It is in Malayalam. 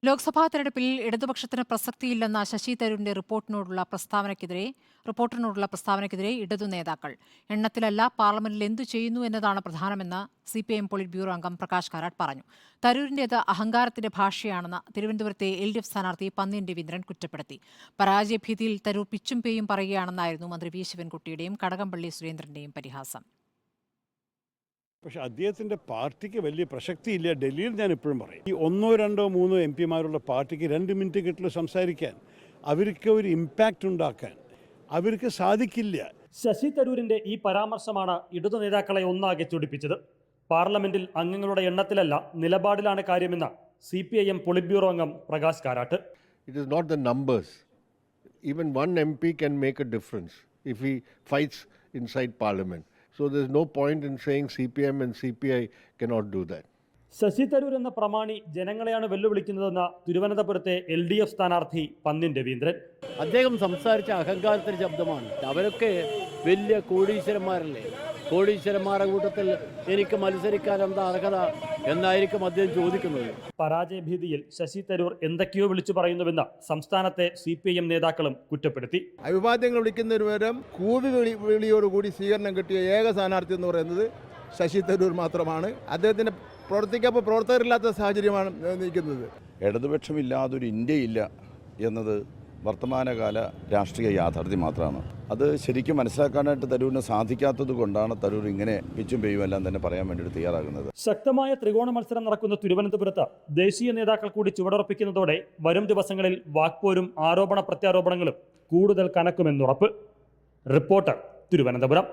ലോക്സഭാ തെരഞ്ഞെടുപ്പിൽ ഇടതുപക്ഷത്തിന് പ്രസക്തിയില്ലെന്ന ശശി തരൂരിന്റെ റിപ്പോർട്ടിനോടുള്ള പ്രസ്താവനയ്ക്കെതിരെ ഇടതു നേതാക്കൾ എണ്ണത്തിലല്ല പാർലമെന്റിൽ എന്തു ചെയ്യുന്നു എന്നതാണ് പ്രധാനമെന്ന് സിപിഐഎം പോളിറ്റ് ബ്യൂറോ അംഗം പ്രകാശ് കാരാട്ട് പറഞ്ഞു. തരൂരിന്റേത് അഹങ്കാരത്തിന്റെ ഭാഷയാണെന്ന് തിരുവനന്തപുരത്തെ LDF സ്ഥാനാർത്ഥി പന്ന്യൻ രവീന്ദ്രൻ കുറ്റപ്പെടുത്തി. പരാജയഭീതിയിൽ തരൂർ പിച്ചും പേയും പറയുകയാണെന്നായിരുന്നു മന്ത്രി വി ശിവൻകുട്ടിയുടെയും കടകംപള്ളി സുരേന്ദ്രന്റെയും പരിഹാസം. പക്ഷെ അദ്ദേഹത്തിൻ്റെ പാർട്ടിക്ക് വലിയ പ്രസക്തിയില്ല. ഡൽഹിയിൽ ഞാൻ ഇപ്പോഴും പറയും, ഈ 1-2-3 MP പാർട്ടിക്ക് 2 മിനിറ്റ് കിട്ടില്ല സംസാരിക്കാൻ. അവർക്ക് ഒരു ഇമ്പാക്റ്റ് ഉണ്ടാക്കാൻ അവർക്ക് സാധിക്കില്ല. ശശി തരൂരിന്റെ ഈ പരാമർശമാണ് ഇടതു നേതാക്കളെ ഒന്നാകെ ചൊടിപ്പിച്ചത്. പാർലമെന്റിൽ അംഗങ്ങളുടെ എണ്ണത്തിലല്ല നിലപാടിലാണ് കാര്യമെന്ന് CPIM പോളിറ്റ് ബ്യൂറോ അംഗം Prakash Karat. It is not the numbers. Even one MP can make a difference if he fights inside parliament. So there's no point in saying CPM and CPI cannot do that. Sasi Tharoor എന്ന പ്രമാണി ജനങ്ങളെയാണ് വെല്ലുവിളിക്കുന്നതെന്ന് തിരുവനന്തപുരത്തെ LDF സ്ഥാനാർത്ഥി പന്ന്യൻ രവീന്ദ്രൻ. അദ്ദേഹം സംസാരിച്ച അഹങ്കാരത്തിന്റെ ശബ്ദമാണ്. അവരൊക്കെ വലിയ കോടീശ്വരന്മാരല്ലേ? കോടീശ്വരന്മാരുടെ കൂട്ടത്തിൽ എനിക്ക് മത്സരിക്കാൻ എന്താ അർഹത എന്നായിരിക്കും അദ്ദേഹം ചോദിക്കുന്നത്. പരാജയഭീതിയിൽ ശശി തരൂർ എന്തൊക്കെയോ വിളിച്ചു പറയുന്നുവെന്ന് സംസ്ഥാനത്തെ CPIM നേതാക്കളും കുറ്റപ്പെടുത്തി. അഭിവാദ്യങ്ങൾ വിളിക്കുന്നതിന് പകരം വിളിയോടുകൂടി സ്വീകരണം കിട്ടിയ ഏക സ്ഥാനാർത്ഥി എന്ന് പറയുന്നത് ശശി തരൂർ മാത്രമാണ്. അദ്ദേഹത്തിന് പ്രവർത്തിക്കപ്പോൾ പ്രവർത്തകരില്ലാത്ത സാഹചര്യമാണ് നിൽക്കുന്നത്. ഇടതുപക്ഷമില്ലാതൊരു ഇന്ത്യയില്ല എന്നത് വർത്തമാനകാല രാഷ്ട്രീയ യാഥാർത്ഥ്യം മാത്രമാണ്. അത് ശരിക്കും മനസ്സിലാക്കാനായിട്ട് തരൂരിന് സാധിക്കാത്തത് കൊണ്ടാണ് തരൂർ ഇങ്ങനെ പിച്ചും പെയ്യും എല്ലാം തന്നെ പറയാൻ വേണ്ടിയിട്ട് തയ്യാറാകുന്നത്. ശക്തമായ ത്രികോണ മത്സരം നടക്കുന്ന തിരുവനന്തപുരത്ത് ദേശീയ നേതാക്കൾ കൂടി ചുവടുറപ്പിക്കുന്നതോടെ വരും ദിവസങ്ങളിൽ വാക്പോരും ആരോപണ പ്രത്യാരോപണങ്ങളും കൂടുതൽ കനക്കുമെന്നുറപ്പ്. റിപ്പോർട്ടർ, തിരുവനന്തപുരം.